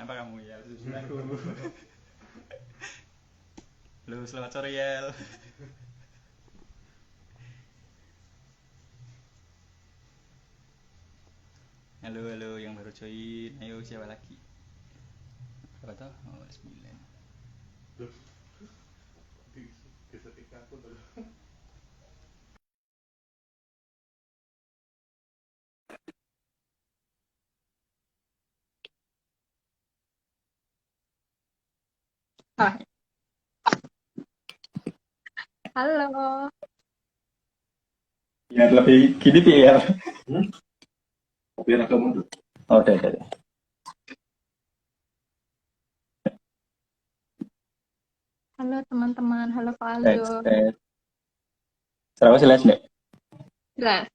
Kenapa kamu Yel? Susul aku. Lu selamat sore Yel. Halo halo yang baru join. Ayo siapa lagi? Berapa toh? Oh 9. Ah, halo. Biar lebih gini sih ya. Biar agak mundur. Oh udah. Halo teman-teman. Halo Pak Aldo. Tes. Sarawak jelas nggak? Jelas.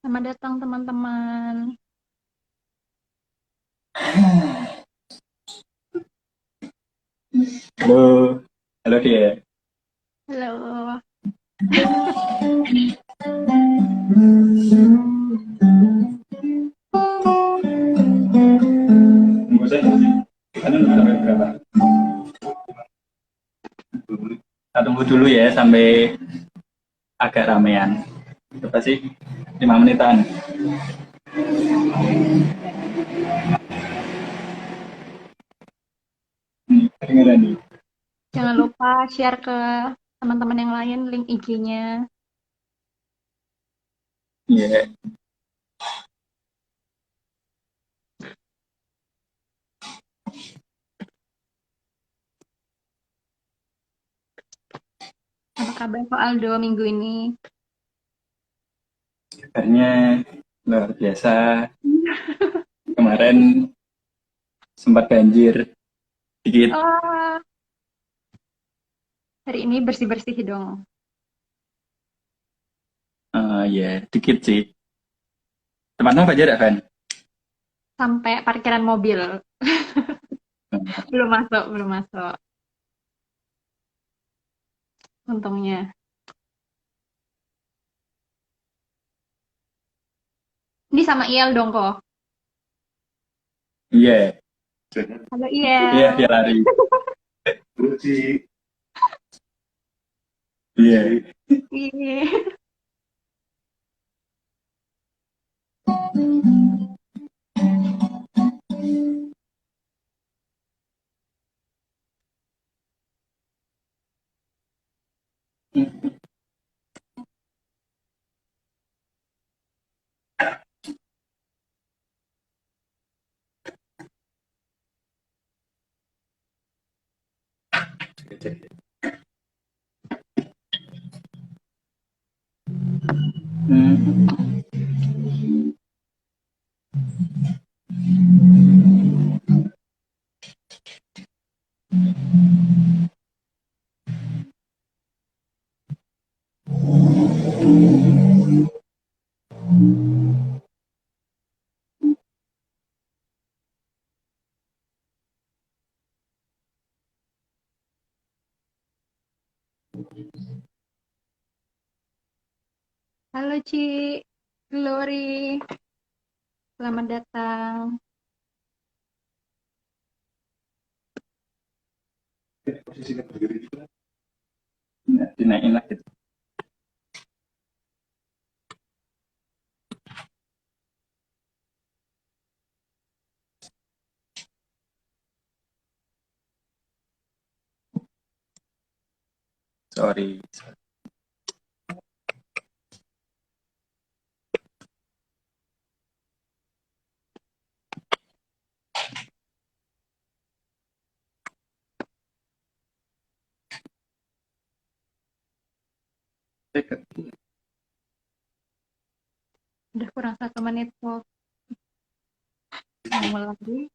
Selamat datang teman-teman. Halo. Halo dia. Halo. Tunggu saya sih. Anu sampai berapa? Kita tunggu dulu ya sampai agak ramean. Berapa sih? 5 menitan. Kedengeran nih. Jangan lupa share ke teman-teman yang lain link IG-nya. Iya. Apa kabar Pak Aldo minggu ini? Kabarnya luar biasa. Kemarin sempat banjir dikit. Oh, hari ini bersih-bersih dong. Ya, dikit sih. Tempatnya banjir ya, Van? Sampai parkiran mobil. Belum masuk, belum masuk. Untungnya. Ini sama IL dong kok. Iya. Halo Iya, IL. dia lari. Iya. Iya. Hmm. Halo Ci. Glory. Selamat datang. Posisinya berdiri gitu. Nah, dinaikin lah gitu. Sorry. Udah kurang 1 menit kok. Mau lagi.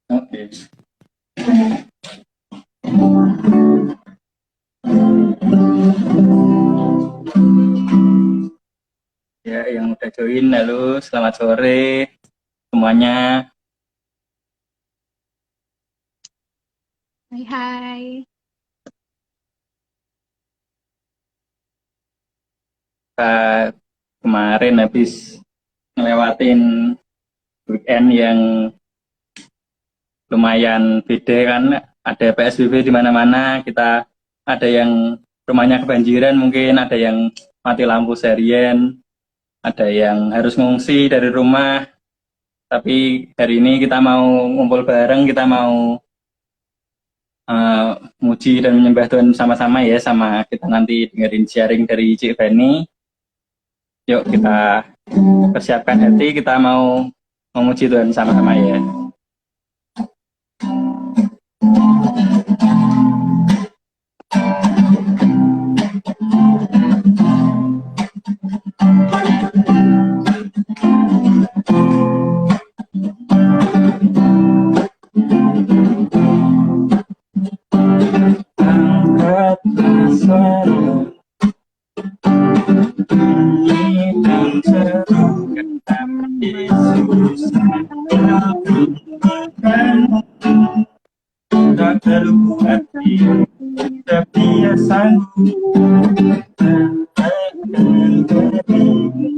Oke. Ya, yang udah join, halo, selamat sore semuanya. Hai hai. Pak kemarin habis ngelewatin weekend yang lumayan beda kan, ada PSBB di mana-mana, kita ada yang rumahnya kebanjiran, mungkin ada yang mati lampu seharian, ada yang harus ngungsi dari rumah. Tapi hari ini kita mau ngumpul bareng, kita mau muji dan menyembah Tuhan sama-sama ya, sama kita nanti dengerin sharing dari Cik Feni. Yuk kita persiapkan hati, kita mau memuji Tuhan sama-sama ya. Angkatlah suara, bunyi dan serukan nama Yesus, tak perlu hati, tapi Dia sanggup menangkan dirimu.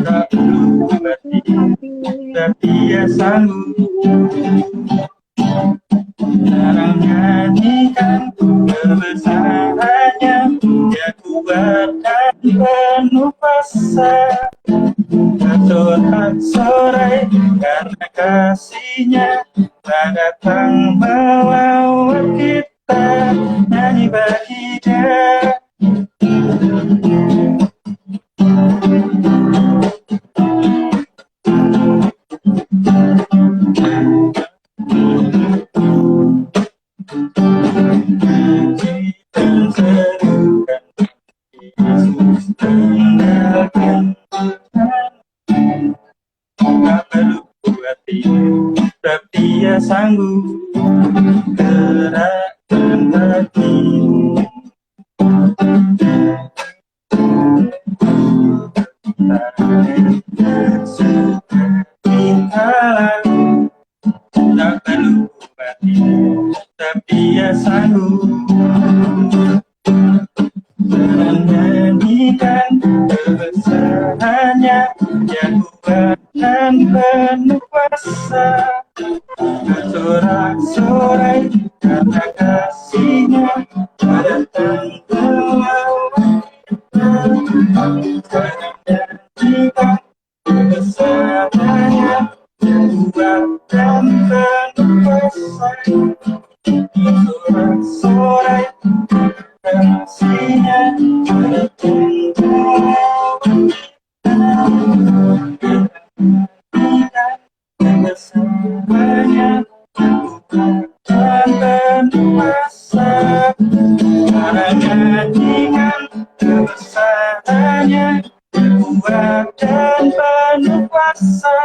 Tak perlu hati, tapi Dia sanggup. Sekarang nyanyikan kebesarannya, Dia kuat dan penuh kuasa. Bersorak-sorai karena kasih-Nya telah datang melawat kita. Nyanyi bagi Dia. Dan serukan Yesus tinggalkan Tuhan. Tak perlu hati, tapi Dia sanggup gerakkan hatimu. Tak perlu hati, tapi Dia sanggup menyanyikan kebesarannya. Dia kuat dan penuh kuasa. Bersorak-sorai karena kasih-Nya telah datang melawat kita. Menyanyikan kebesarannya, Dia kuat dan penuh kuasa. Bersorak-sorai kasih-Nya telah datang melawat kita. Kebesarannya bukan dan kuasa. Sekarang nyanyikan kebesarannya, kuat dan penuh kuasa.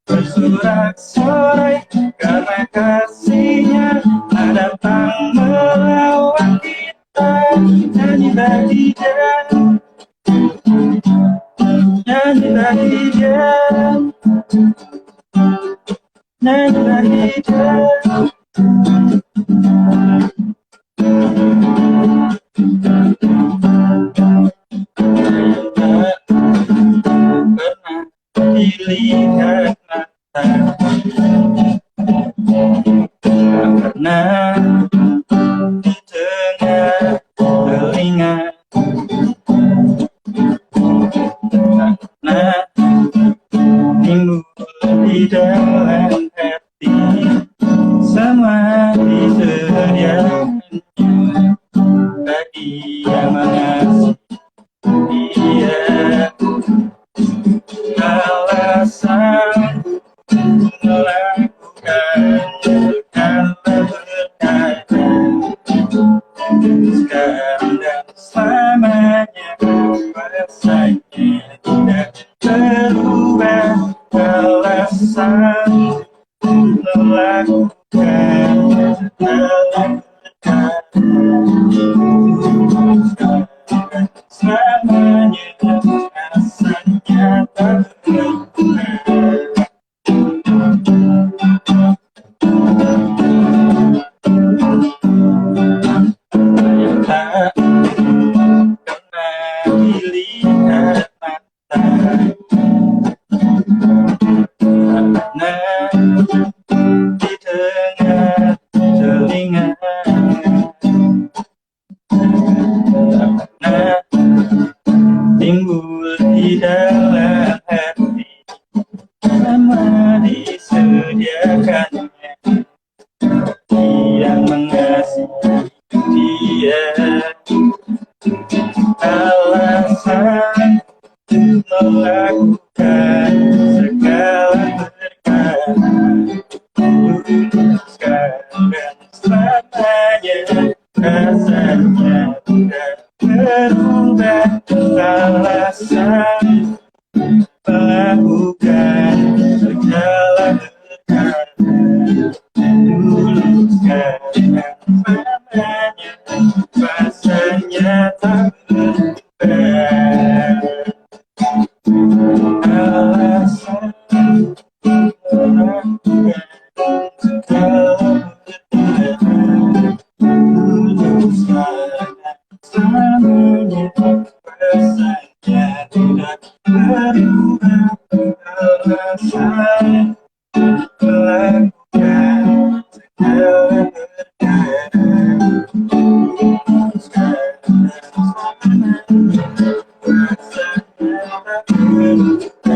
Bersorak-sorai karena kasih-Nya telah datang melawat kita. Nyanyi bagi Dia, nyanyi bagi Dia, nyanyi bagi Dia. Tak pernah dilihat mata, tak pernah didengar telinga, tak pernah timbul di dalam hati. Semua disediakannya bagi yang mengasihi Dia. Alasan melakukannya karena berkata sekarang dan selamanya kuasanya tidak berubah. Alasan melakukannya dalam berkata sekarang selamanya rasanya tak berubah. dia alasan melakukan segala perkara, sekarang selamanya rasanya tidak berubah. Alasan melakukan segala perkara, dulu sekarang selamanya rasanya tak berubah. Alasan melakukan segala perkara, dulu sekarang selamanya rasanya tidak berubah. Alasan melakukan segala perkara, dulu sekarang selamanya rasanya tak berubah.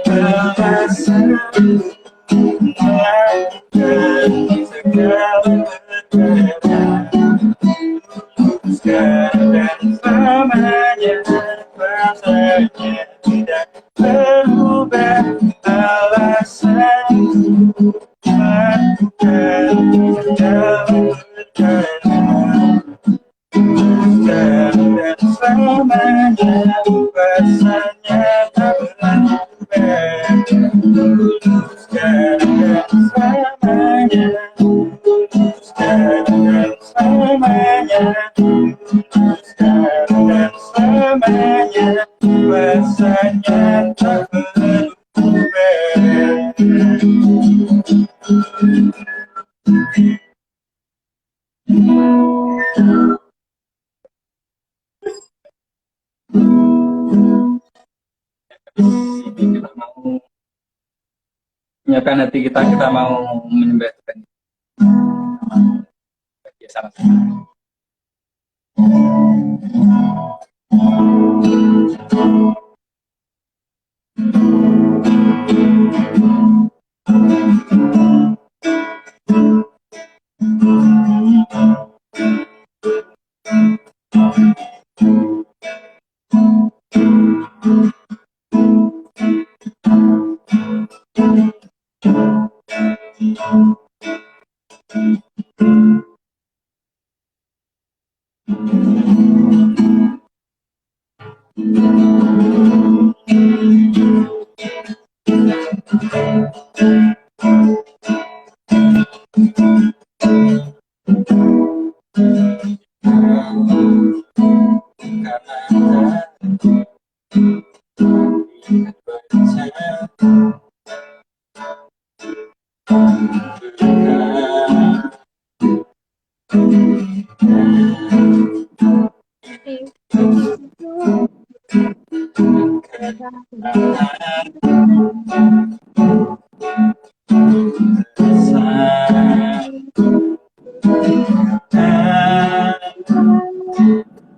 Alasan melakukan segala perkara, sekarang selamanya rasanya tidak berubah. Alasan melakukan segala perkara, sekarang selamanya rasanya tak berubah. Sekarang selamanya, sekarang selamanya, sekarang selamanya rasanya tak berubah. Ini kita mau menyiapkan hati kita, kita mau menyembah Tuhan. Ya, sama-sama.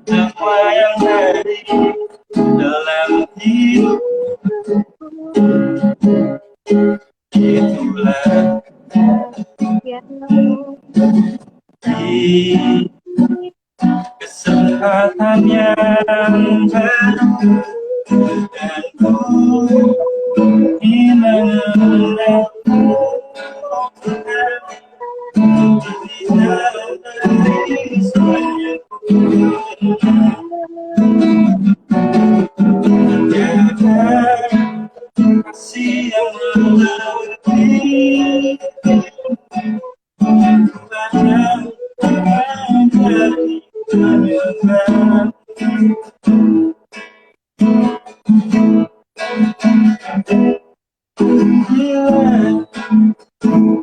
Semua yang baik dalam hidup itulah di kesempatan yang baru, dan ku ingin mengenalmu dari sayangku. Kasih yang melewati banyak menjadi kenyataan.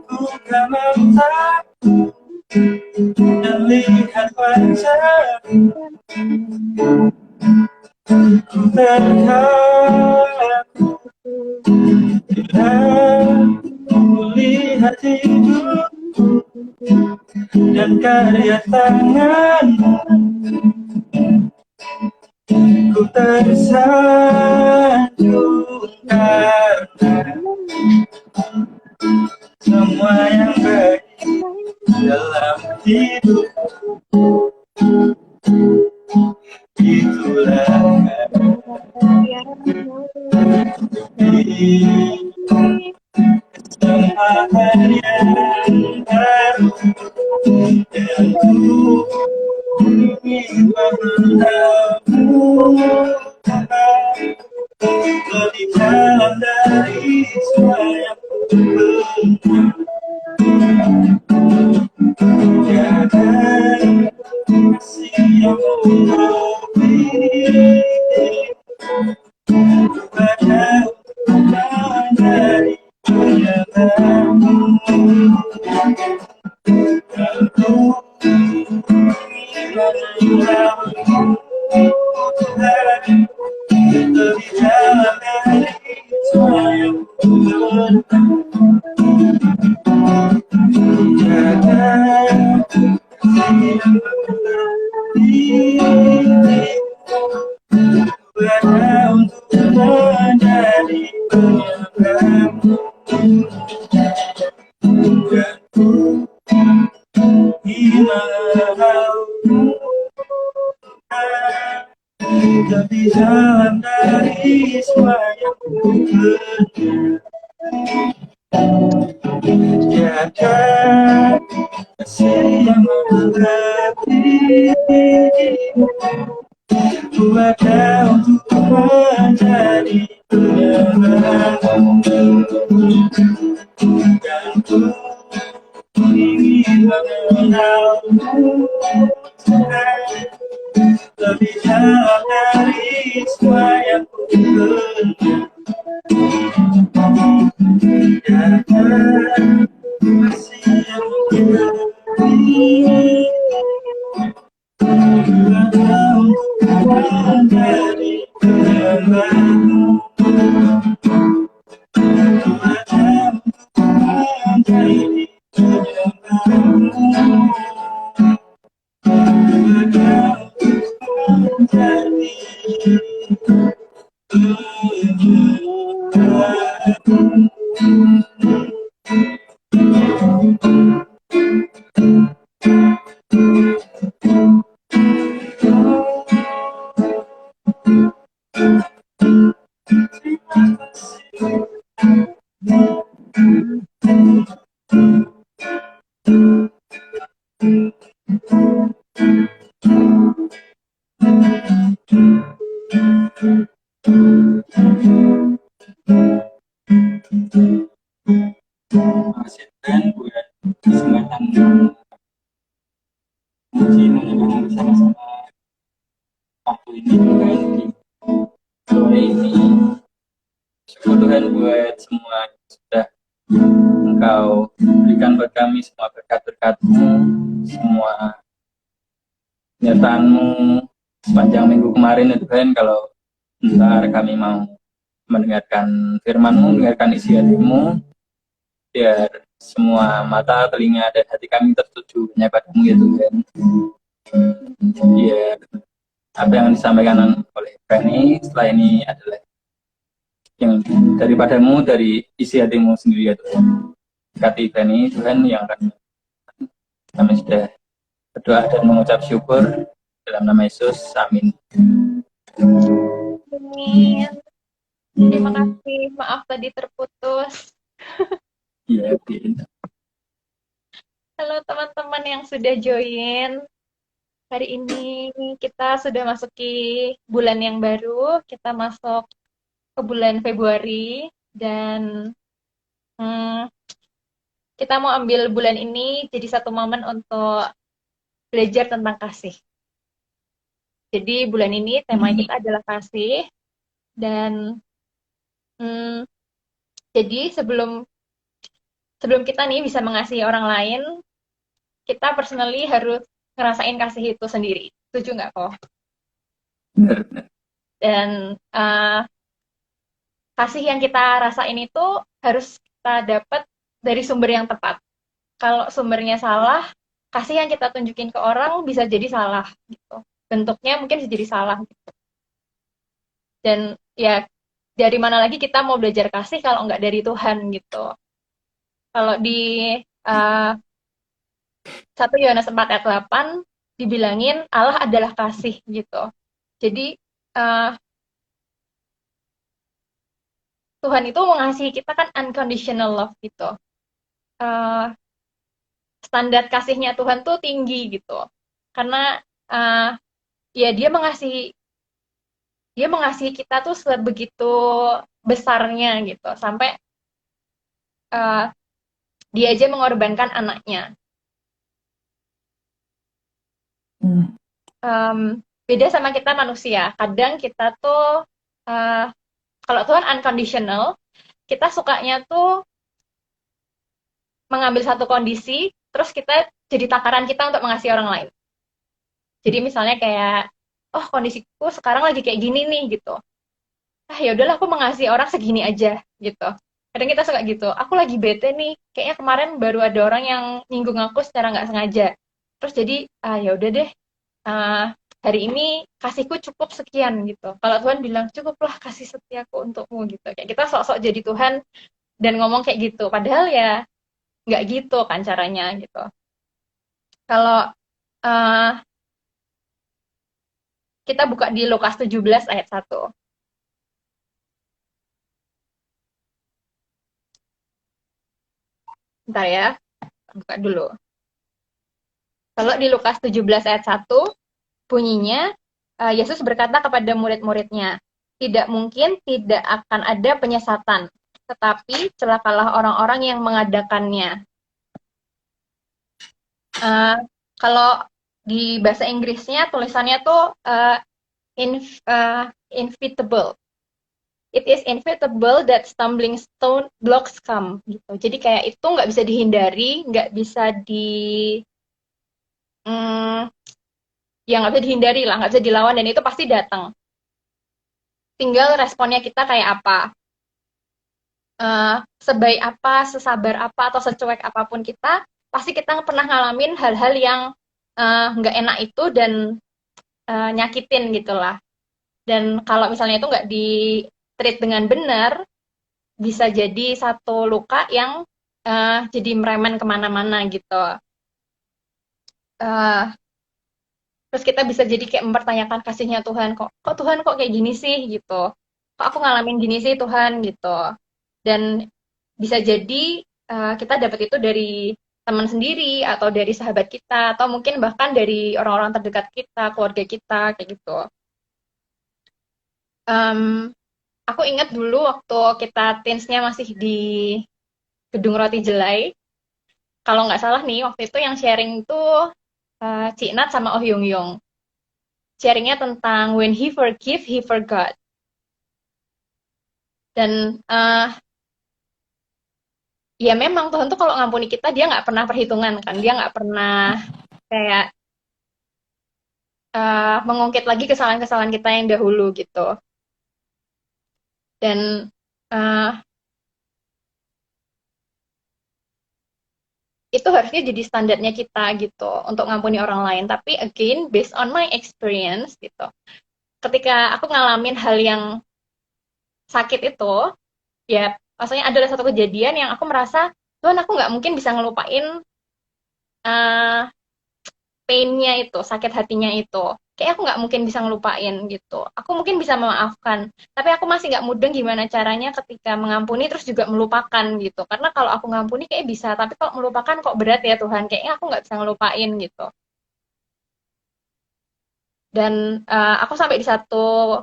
Bukan mata dan lihat wajahmu, terharu bila melihat hidupmu dan karya tanganmu. Ku tersanjung karena semua yang baik dalam hidup. Itulah kesempatan yang baru dan ku ingin mengenalmu lebih dalam dari semua yang ku pernah. Tiada kasih yang lebih pada dari penyataanmu. Aku ingin mengenalmu lebih dalam dari semua yang ku pernah. Tiada kasih yang lebih pada untuk menjadi penyebabmu. Dan ku ingin mengenalmu lebih dalam dari semua yang ku pernah. Tiada kasih yang lebih buatnya untuk menjadi penyebabmu. Dan ku ingin mengenalmu lebih dalam dari semua yang ku pernah. Tiada kasih yang lebih buatnya untuk menjadi penyebabmu. Buatnya untuk menjadi penyebabmu. Buatnya untuk menjadi Makasih Tuhan buat kesempatan menguji mendengarkan bersama-sama waktu ini juga di sore ini. Syukur Tuhan buat semua yang sudah Engkau berikan buat kami, semua berkat-berkat-Mu, semua penyertaan-Mu sepanjang minggu kemarin ya Tuhan. Kalau ntar kami mau mendengarkan firman-Mu, mendengarkan isi hati-Mu, biar semua mata, telinga, dan hati kami tertuju hanya padamu ya Tuhan. Biar apa yang disampaikan oleh Fanny setelah ini adalah yang daripadamu, dari isi hatimu sendiri ya Tuhan. Berkati Fanny Tuhan yang akan kami sudah berdoa dan mengucap syukur dalam nama Yesus, amin. Amin. Terima kasih, maaf tadi terputus. Iya, Halo teman-teman yang sudah join. Hari ini kita sudah masuki bulan yang baru, kita masuk ke bulan Februari, dan kita mau ambil bulan ini jadi satu momen untuk belajar tentang kasih. Jadi bulan ini tema kita adalah kasih, dan jadi sebelum kita nih bisa mengasihi orang lain, kita personally harus ngerasain kasih itu sendiri. Setuju nggak kok? Dan kasih yang kita rasain itu harus kita dapat dari sumber yang tepat. Kalau sumbernya salah, kasih yang kita tunjukin ke orang bisa jadi salah gitu. Bentuknya mungkin bisa jadi salah gitu. Dan ya dari mana lagi kita mau belajar kasih kalau nggak dari Tuhan gitu. Kalau di 1 Yohanes 4 ayat 8 dibilangin Allah adalah kasih gitu. Jadi uh, Tuhan itu mengasihi kita kan unconditional love gitu. Uh, Standar kasihnya Tuhan tuh tinggi gitu. Karena uh, ya dia mengasihi kita tuh sebegitu besarnya gitu. Sampai uh, dia aja mengorbankan anaknya. Hmm. Beda sama kita manusia. Kadang kita tuh uh, kalau Tuhan unconditional, kita sukanya tuh mengambil satu kondisi, terus kita jadi takaran kita untuk mengasihi orang lain. Jadi misalnya kayak, oh kondisiku sekarang lagi kayak gini nih gitu. Ah ya udahlah aku mengasihi orang segini aja gitu. Kadang kita suka gitu. Aku lagi bete nih. Kayaknya kemarin baru ada orang yang nyinggung aku secara nggak sengaja. Terus jadi ya udah deh. Uh, Hari ini kasihku cukup sekian gitu. Kalau Tuhan bilang cukuplah kasih setiaku untukmu gitu. Kayak kita sok-sok jadi Tuhan dan ngomong kayak gitu. Padahal ya nggak gitu kan caranya gitu. Kalau uh, kita buka di Lukas 17 ayat 1. Bentar ya, buka dulu. Kalau di Lukas 17 ayat 1, bunyinya, Yesus berkata kepada murid-muridnya, tidak mungkin tidak akan ada penyesatan, tetapi celakalah orang-orang yang mengadakannya. Kalau di bahasa Inggrisnya tulisannya tuh inevitable. It is inevitable that stumbling stone blocks come gitu. Jadi kayak itu nggak bisa dihindari, nggak bisa ya nggak bisa dihindari lah, nggak bisa dilawan dan itu pasti datang. Tinggal responnya kita kayak apa. Sebaik apa, sesabar apa, atau secuek apapun kita, pasti kita pernah ngalamin hal-hal yang nggak enak itu dan nyakitin gitulah. Dan kalau misalnya itu nggak di-treat dengan benar, bisa jadi satu luka yang jadi meremen kemana-mana gitu. Terus kita bisa jadi kayak mempertanyakan kasihnya Tuhan, kok Tuhan kok kayak gini sih gitu. Kok aku ngalamin gini sih Tuhan gitu. Dan bisa jadi kita dapat itu dari teman sendiri atau dari sahabat kita atau mungkin bahkan dari orang-orang terdekat kita, keluarga kita kayak gitu. Aku ingat dulu waktu kita teensnya masih di Gedung Roti Jelai. Kalau nggak salah nih, waktu itu yang sharing itu Cik Nat sama Oh Yung Yung. Sharingnya tentang when he forgive, he forgot. Dan ya memang Tuhan tuh kalau ngampuni kita, dia nggak pernah perhitungan kan. Dia nggak pernah kayak mengungkit lagi kesalahan-kesalahan kita yang dahulu gitu. Dan itu harusnya jadi standarnya kita gitu untuk ngampuni orang lain. Tapi again, based on my experience gitu, ketika aku ngalamin hal yang sakit itu, ya maksudnya ada satu kejadian yang aku merasa, Tuhan aku nggak mungkin bisa ngelupain uh, pain-nya itu, sakit hatinya itu. Kayak aku nggak mungkin bisa ngelupain gitu. Aku mungkin bisa memaafkan, tapi aku masih nggak mudeng gimana caranya ketika mengampuni terus juga melupakan gitu. Karena kalau aku ngampuni kayak bisa, tapi kalau melupakan kok berat ya Tuhan. Kayaknya aku nggak bisa ngelupain gitu. Dan aku sampai di satu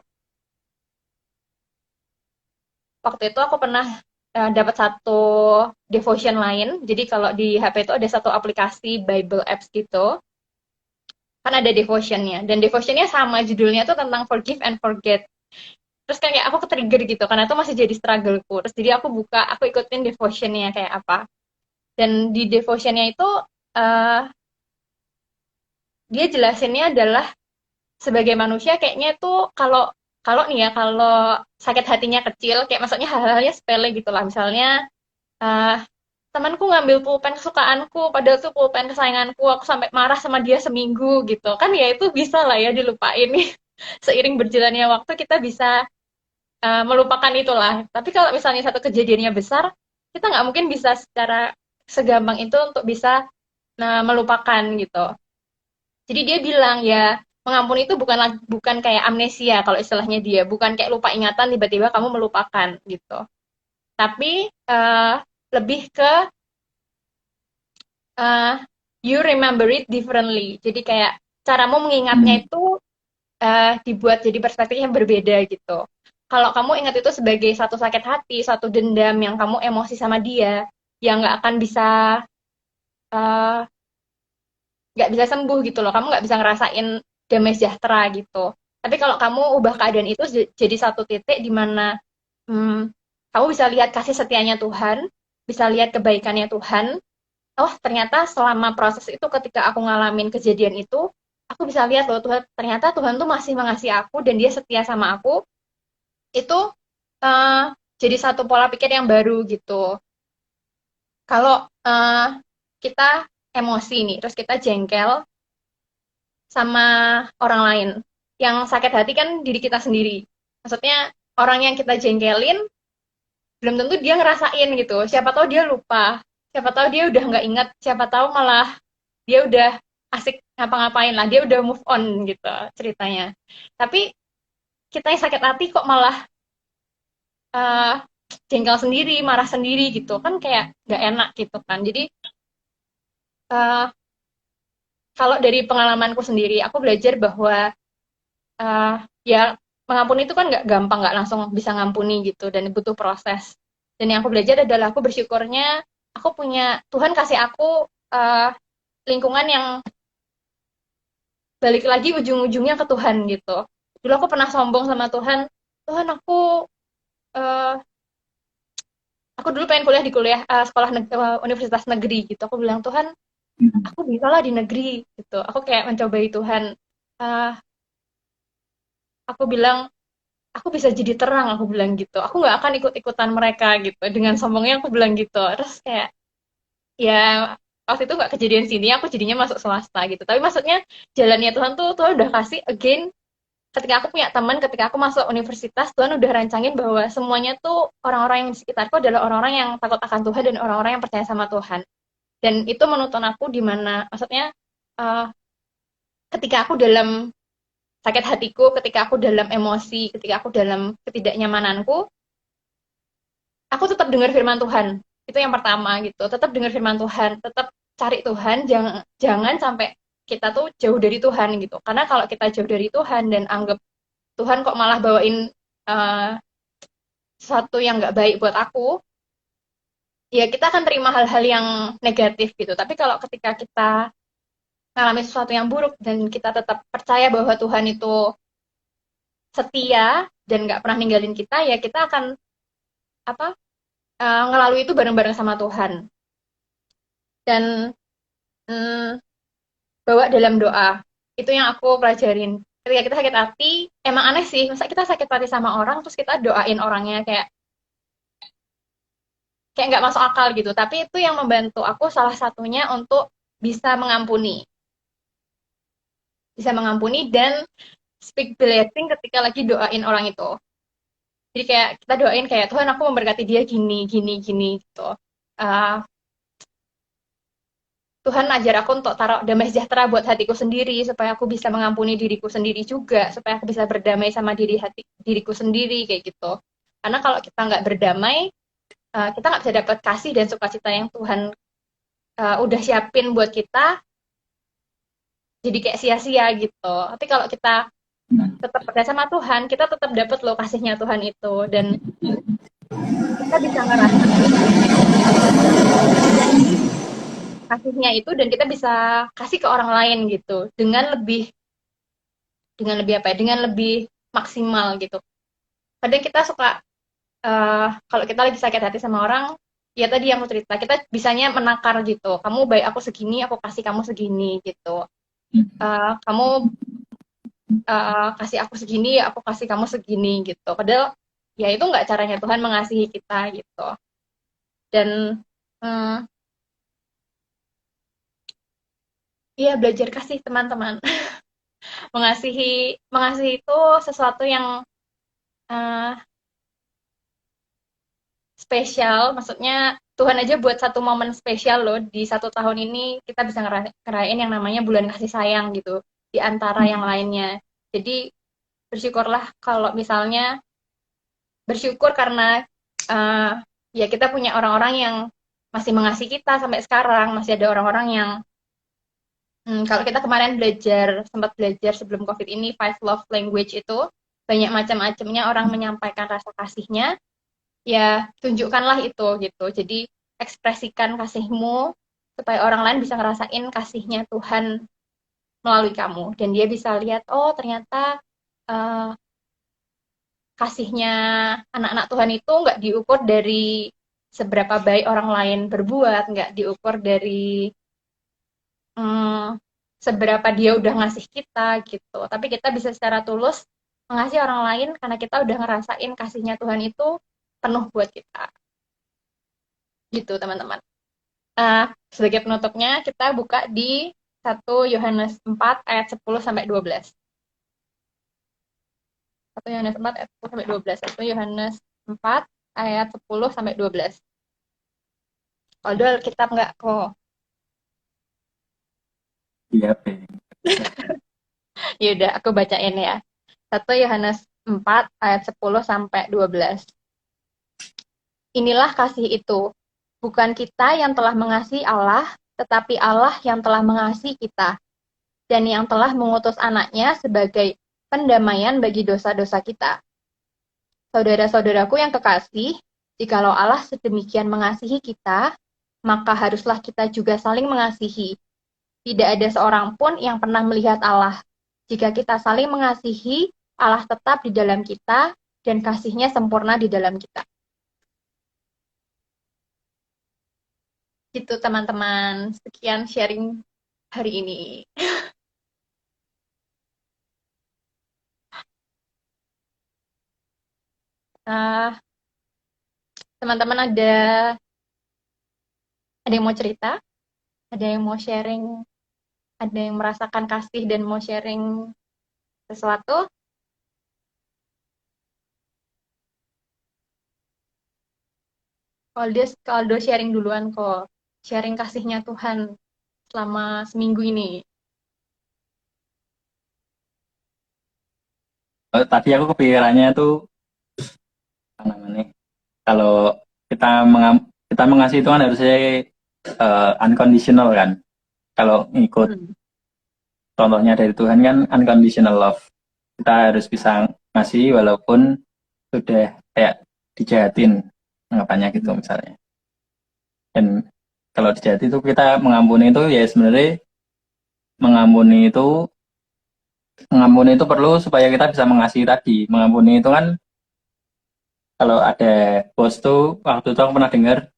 waktu itu aku pernah dapat satu devotion lain. Jadi kalau di HP itu ada satu aplikasi Bible apps gitu. Kan ada devotionnya. Dan devotionnya sama, judulnya tuh tentang forgive and forget. Terus kayak aku ke-trigger gitu, karena itu masih jadi struggleku. Terus jadi aku buka, aku ikutin devotionnya kayak apa. Dan di devotionnya itu, dia jelasinnya adalah sebagai manusia kayaknya tuh kalau kalau nih ya, kalau sakit hatinya kecil, kayak maksudnya hal-halnya sepele gitu lah. Misalnya, uh, temanku ngambil pulpen kesukaanku, padahal tuh pulpen kesayanganku, aku sampai marah sama dia seminggu gitu. Kan ya itu bisa lah ya dilupain. Seiring berjalannya waktu kita bisa melupakan itulah. Tapi kalau misalnya satu kejadiannya besar, kita nggak mungkin bisa secara segampang itu untuk bisa melupakan gitu. Jadi dia bilang ya mengampuni itu bukan kayak amnesia kalau istilahnya dia, bukan kayak lupa ingatan tiba-tiba kamu melupakan gitu. Tapi lebih ke uh, you remember it differently. Jadi kayak caramu mengingatnya Hmm. itu dibuat jadi perspektif yang berbeda gitu. Kalau kamu ingat itu sebagai satu sakit hati, satu dendam yang kamu emosi sama dia, yang uh, nggak bisa sembuh gitu loh. Kamu nggak bisa ngerasain damai sejahtera gitu. Tapi kalau kamu ubah keadaan itu jadi satu titik di mana kamu bisa lihat kasih setianya Tuhan, bisa lihat kebaikannya Tuhan. Oh, ternyata selama proses itu ketika aku ngalamin kejadian itu, aku bisa lihat loh Tuhan, ternyata Tuhan tuh masih mengasihi aku dan dia setia sama aku. Itu uh, jadi satu pola pikir yang baru gitu. Kalau kita emosi nih, terus kita jengkel sama orang lain. Yang sakit hati kan diri kita sendiri. Maksudnya orang yang kita jengkelin belum tentu dia ngerasain gitu. Siapa tahu dia lupa, siapa tahu dia udah nggak ingat, siapa tahu malah dia udah asik ngapa-ngapain lah, dia udah move on gitu ceritanya. Tapi kita yang sakit hati kok malah uh, jengkel sendiri, marah sendiri gitu kan kayak nggak enak gitu kan. Jadi uh, kalau dari pengalamanku sendiri, aku belajar bahwa uh, ya mengampuni itu kan nggak gampang, nggak langsung bisa ngampuni gitu dan butuh proses. Dan yang aku belajar adalah aku bersyukurnya aku punya Tuhan kasih aku uh, lingkungan yang balik lagi ujung-ujungnya ke Tuhan gitu. Dulu aku pernah sombong sama Tuhan, Tuhan uh, aku dulu pengen kuliah di sekolah universitas negeri gitu. Aku bilang Tuhan, aku bisa lah di negeri gitu. Aku kayak mencobai Tuhan. Uh, aku bilang aku bisa jadi terang, aku bilang gitu. Aku nggak akan ikut-ikutan mereka gitu. Dengan sombongnya aku bilang gitu. Terus kayak ya waktu itu nggak kejadian sini, aku jadinya masuk swasta gitu. Tapi maksudnya jalannya Tuhan tuh Tuhan udah kasih again ketika aku punya teman, ketika aku masuk universitas, Tuhan udah rancangin bahwa semuanya tuh orang-orang yang di sekitarku adalah orang-orang yang takut akan Tuhan dan orang-orang yang percaya sama Tuhan. Dan itu menuntun aku di mana, maksudnya uh, ketika aku dalam sakit hatiku, ketika aku dalam emosi, ketika aku dalam ketidaknyamananku, aku tetap dengar firman Tuhan. Itu yang pertama gitu. Tetap dengar firman Tuhan, tetap cari Tuhan, jangan jangan sampai kita tuh jauh dari Tuhan gitu. Karena kalau kita jauh dari Tuhan dan anggap Tuhan kok malah bawain uh, sesuatu yang nggak baik buat aku, ya kita akan terima hal-hal yang negatif gitu. Tapi kalau ketika kita mengalami sesuatu yang buruk dan kita tetap percaya bahwa Tuhan itu setia dan nggak pernah ninggalin kita, ya kita akan apa ngelalui itu bareng-bareng sama Tuhan. Dan mm, bawa dalam doa. Itu yang aku pelajarin. Ketika kita sakit hati, emang aneh sih, masa kita sakit hati sama orang, terus kita doain orangnya kayak kayak nggak masuk akal gitu. Tapi itu yang membantu aku salah satunya untuk bisa mengampuni. Bisa mengampuni dan speak blessing ketika lagi doain orang itu. Jadi kayak kita doain kayak Tuhan aku memberkati dia gini, gini, gini gitu. Uh, Tuhan ajar aku untuk taruh damai sejahtera buat hatiku sendiri supaya aku bisa mengampuni diriku sendiri juga supaya aku bisa berdamai sama diriku sendiri kayak gitu karena kalau kita nggak berdamai kita nggak bisa dapat kasih dan sukacita yang Tuhan udah siapin buat kita jadi kayak sia-sia gitu tapi kalau kita tetap percaya sama Tuhan kita tetap dapat loh kasihnya Tuhan itu dan kita bisa ngerasain kasihnya itu dan kita bisa kasih ke orang lain gitu dengan lebih apa ya dengan lebih maksimal gitu kadang kita suka kalau kita lagi sakit hati sama orang ya tadi yang aku cerita kita bisanya menakar gitu kamu baik aku segini aku kasih kamu segini gitu kamu kasih aku segini aku kasih kamu segini gitu padahal ya itu nggak caranya Tuhan mengasihi kita gitu dan hmm, iya belajar kasih teman-teman mengasihi mengasihi itu sesuatu yang uh, spesial, maksudnya Tuhan aja buat satu momen spesial loh di 1 tahun ini kita bisa ngerayain yang namanya bulan kasih sayang gitu di antara yang lainnya. Jadi bersyukurlah kalau misalnya bersyukur karena uh, ya kita punya orang-orang yang masih mengasihi kita sampai sekarang, masih ada orang-orang yang kalau kita kemarin sempat belajar sebelum COVID ini, 5 love language itu, banyak macam-macamnya orang menyampaikan rasa kasihnya, ya tunjukkanlah itu gitu. Jadi ekspresikan kasihmu supaya orang lain bisa ngerasain kasihnya Tuhan melalui kamu. Dan dia bisa lihat, oh ternyata uh, kasihnya anak-anak Tuhan itu nggak diukur dari seberapa baik orang lain berbuat, nggak diukur dari seberapa dia udah ngasih kita gitu. Tapi kita bisa secara tulus mengasihi orang lain karena kita udah ngerasain kasihnya Tuhan itu penuh buat kita. Gitu teman-teman. Sebagai penutupnya kita buka di 1 Yohanes 4 ayat 10 sampai 12. 1 Yohanes 4 ayat 10 sampai 12. 1 Yohanes 4 ayat 10 sampai 12. Kalau Alkitab nggak kok. Iya, Yaudah, aku bacain ya. 1 Yohanes 4 ayat 10 sampai 12. Inilah kasih itu. Bukan kita yang telah mengasihi Allah, tetapi Allah yang telah mengasihi kita. Dan yang telah mengutus anaknya sebagai pendamaian bagi dosa-dosa kita. Saudara-saudaraku yang kekasih, jikalau Allah sedemikian mengasihi kita, maka haruslah kita juga saling mengasihi. Tidak ada seorang pun yang pernah melihat Allah. Jika kita saling mengasihi, Allah tetap di dalam kita, dan kasih-Nya sempurna di dalam kita. Gitu teman-teman, sekian sharing hari ini. Teman-teman ada yang mau cerita? Ada yang mau sharing? Ada yang merasakan kasih dan mau sharing sesuatu? Kaldo sharing duluan kok. Sharing kasihnya Tuhan selama seminggu ini. Tadi aku kepikirannya tuh apa namanya? Kalau kita mengasihi itu kan harusnya unconditional kan. Kalau ngikut contohnya dari Tuhan kan unconditional love. Kita harus bisa ngasih walaupun sudah kayak dijahatin anggapannya gitu misalnya. Dan kalau dijahati itu kita mengampuni itu ya sebenarnya mengampuni itu perlu supaya kita bisa mengasihi tadi. Mengampuni itu kan kalau ada bos tuh waktu itu aku pernah dengar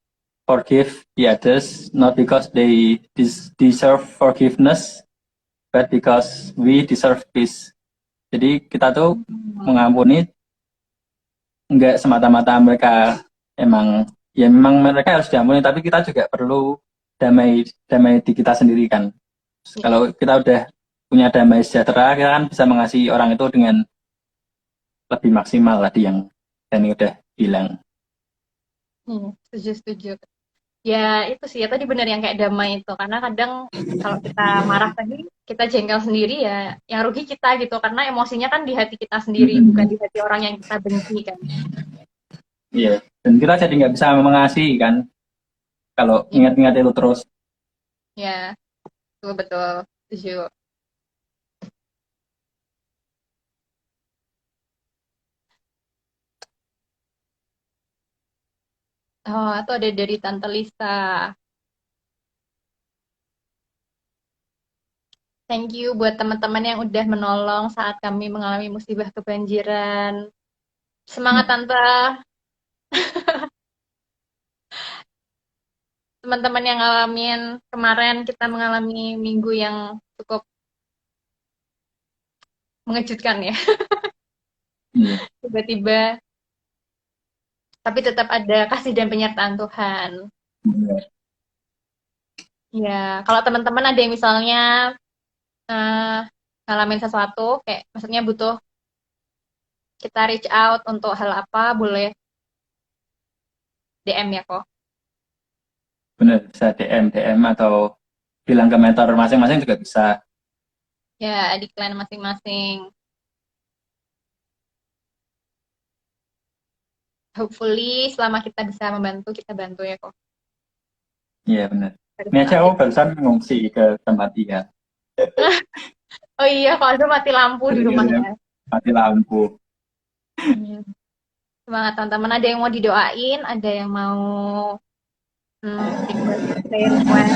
forgive the others not because they deserve forgiveness but because we deserve peace. Jadi kita tuh mengampuni enggak semata-mata mereka memang mereka harus diampuni, tapi kita juga perlu damai di kita sendiri kan. Kalau kita udah punya damai sejahtera, kita kan bisa mengasihi orang itu dengan lebih maksimal tadi yang Dani udah bilang. Setuju. Ya itu sih ya tadi benar yang kayak damai itu karena kadang kalau kita marah tadi kita jengkel sendiri ya yang rugi kita gitu karena emosinya kan di hati kita sendiri bukan di hati orang yang kita benci kan. Iya, dan kita jadi nggak bisa mengasihi kan kalau ingat-ingat itu terus. Ya, betul, setuju. Oh, atau ada dari Tante Lisa. Thank you buat teman-teman yang udah menolong saat kami mengalami musibah kebanjiran. Semangat Tante. Teman-teman yang ngalamin kemarin kita mengalami minggu yang cukup mengejutkan ya. Tiba-tiba tapi tetap ada kasih dan penyertaan Tuhan. Ya, kalau teman-teman ada yang misalnya ngalamin sesuatu, kayak maksudnya butuh kita reach out untuk hal apa, boleh DM ya kok. Bener, bisa DM atau bilang ke mentor masing-masing juga bisa. Ya, di klan masing-masing. Hopefully selama kita bisa membantu, kita bantu ya kok. Iya bener. Harus Ini aja aku aktif. barusan ngungsi ke tempat dia. Oh iya, kalau ada mati lampu di rumah Gara-gara ya. mati lampu. Iya. Semangat teman-teman. Ada yang mau didoain, ada yang mau request, say request.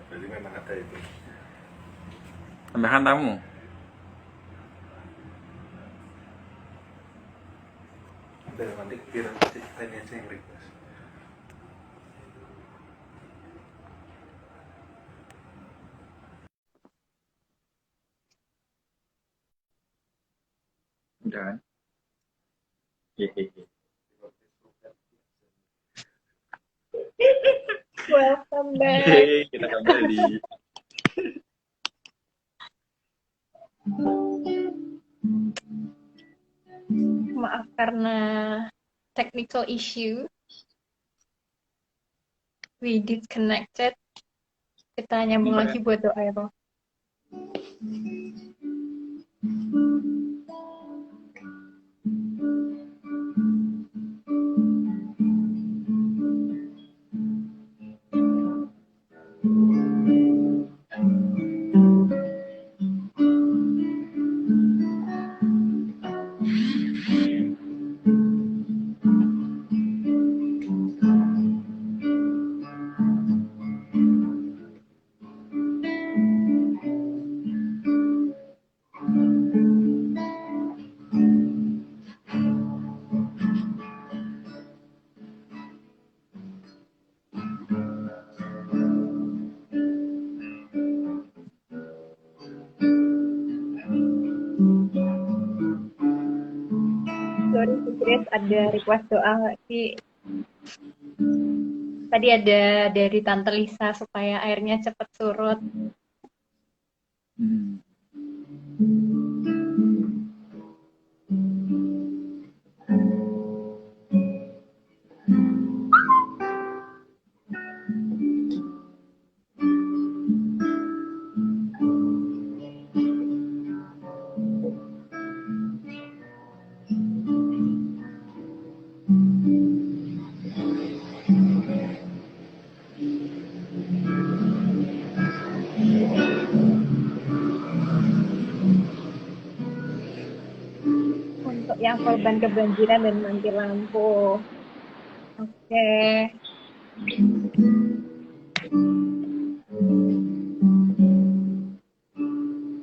Jadi memang ada itu. Tambahkan tamu. Udah nanti biar si lainnya aja yang request. Udah kan? Hehehe. Welcome back. Hehehe, kita kembali. Maaf karena technical issue. We disconnected. Kita nyambung lagi buat doa ya kok. Sorry, Chris, ada request doa nggak sih? Tadi ada dari Tante Lisa supaya airnya cepat surut. Hmm. Untuk yang korban kebanjiran dan mati lampu. Oke.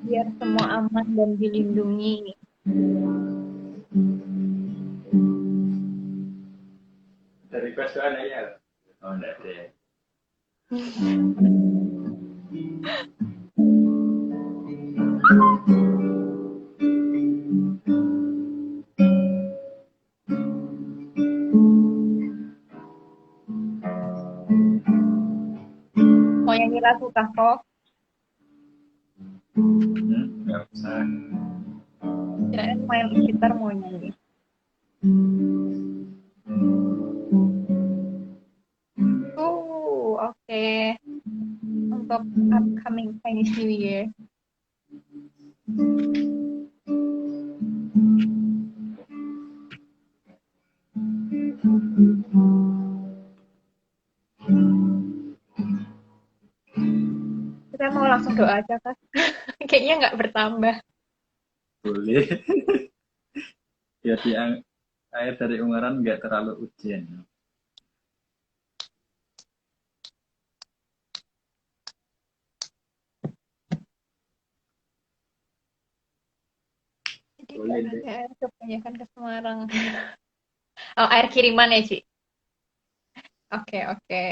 Biar semua aman dan dilindungi. Ada request doang ya? Oh, enggak ada. Mau nyanyi lagu kah kok? Enggak usah. Kirain main gitar mau nyanyi. Oke. Untuk upcoming Chinese New Year. Kita mau langsung doa aja kak. Kayaknya nggak bertambah. Boleh. Biar di air dari Ungaran nggak terlalu ujian. Jadi Boleh nggak deh. ada air kebanyakan ke Semarang. Oh, air kiriman ya, Ci? Oke, oke.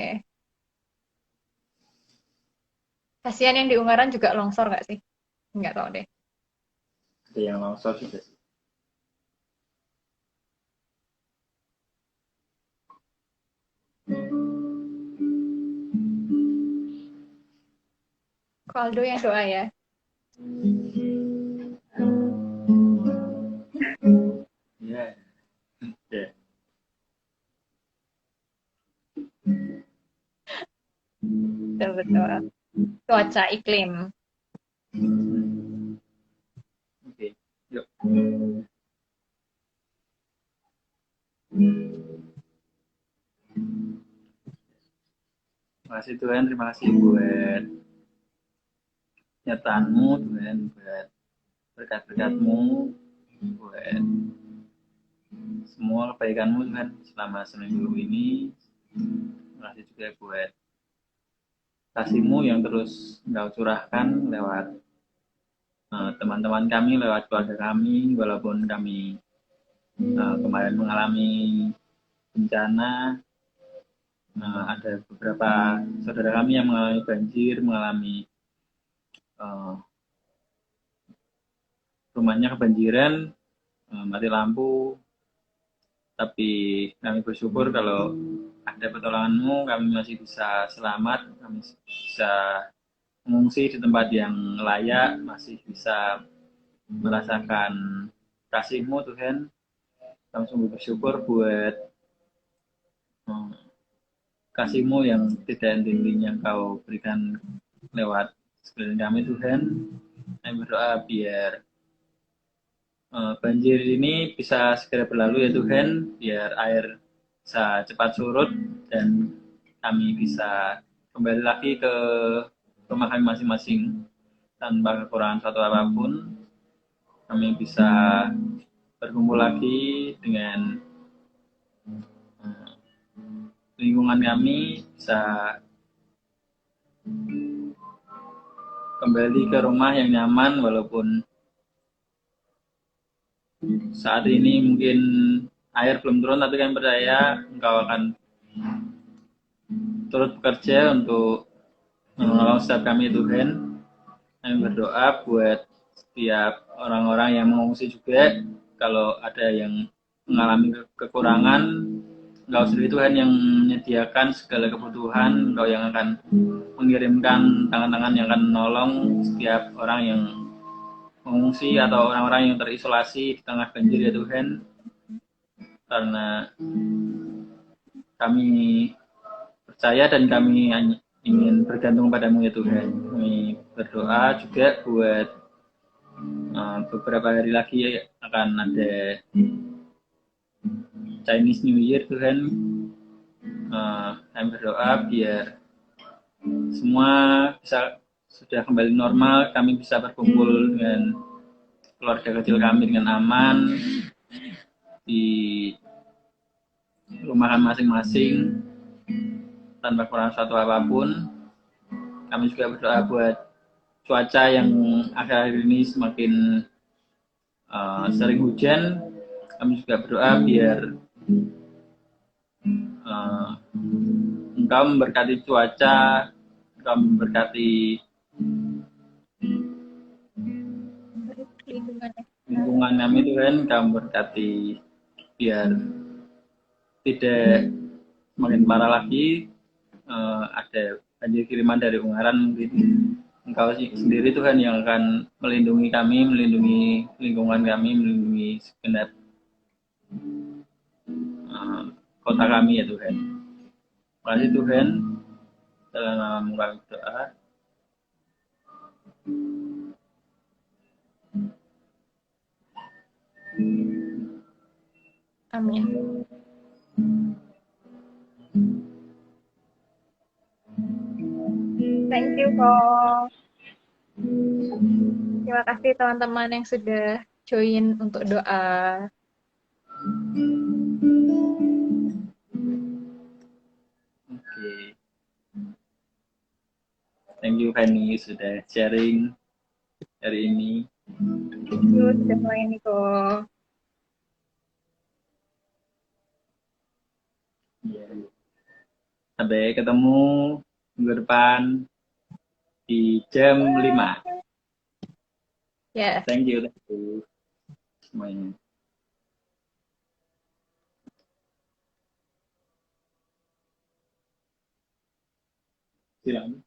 Kasihan yang di Ungaran juga longsor nggak sih? Nggak tahu deh. Ada yang longsor juga sih. Kaldo yang doa ya. Iya. Ya. betul betul. Cuaca iklim. Oke, yuk. Terima kasih Tuhan, terima kasih buat nyertaanmu Tuhan, buat berkat-berkatmu, buat semua kebaikanmu Tuhan selama seminggu ini. Terima kasih juga buat kasih-Mu yang terus Engkau curahkan lewat teman-teman kami, lewat keluarga kami, walaupun kami kemarin mengalami bencana, ada beberapa saudara kami yang mengalami banjir, mengalami rumahnya kebanjiran, mati lampu, tapi kami bersyukur kalau ada pertolongan-Mu, kami masih bisa selamat, kami bisa mengungsi di tempat yang layak, masih bisa merasakan kasih-Mu Tuhan. Kami sungguh bersyukur buat kasih-Mu yang tidak henti-hentinya Kau berikan lewat sekeliling kami Tuhan. Kami berdoa biar banjir ini bisa segera berlalu ya Tuhan, biar air bisa cepat surut dan kami bisa kembali lagi ke rumah kami masing-masing tanpa kekurangan satu apapun. Kami bisa berkumpul lagi dengan lingkungan kami, bisa kembali ke rumah yang nyaman walaupun saat ini mungkin air belum turun, tapi kami percaya Engkau akan turut bekerja untuk menolong setiap kami Tuhan. Kami berdoa buat setiap orang-orang yang mengungsi juga, kalau ada yang mengalami kekurangan, Engkau sendiri Tuhan yang menyediakan segala kebutuhan, Engkau yang akan mengirimkan tangan-tangan yang akan menolong setiap orang yang mengungsi atau orang-orang yang terisolasi di tengah banjir ya Tuhan. Karena kami percaya dan kami ingin bergantung padamu ya Tuhan. Kami berdoa juga buat beberapa hari lagi akan ada Chinese New Year Tuhan. Kami berdoa biar semua bisa sudah kembali normal, kami bisa berkumpul dengan keluarga kecil kami dengan aman di rumah kami masing-masing tanpa kurang satu apapun. Kami juga berdoa buat cuaca yang akhir-akhir ini semakin sering hujan. Kami juga berdoa biar Engkau memberkati cuaca, Engkau memberkati lingkungan kami Tuhan, Engkau memberkati biar tidak semakin parah lagi. Ada banjir kiriman dari Ungaran mungkin. Engkau sendiri Tuhan yang akan melindungi kami, melindungi lingkungan kami, melindungi segenap kota kami ya Tuhan. Terima kasih Tuhan, dalam nama-Mu kami berdoa. Amin. Thank you kok. Terima kasih teman-teman yang sudah join untuk doa. Oke. Thank you Fanny sudah sharing hari ini. Thank you sudah melayani kok. Sampai ketemu minggu depan di jam 5. Yes. Thank you semuanya. Silakan.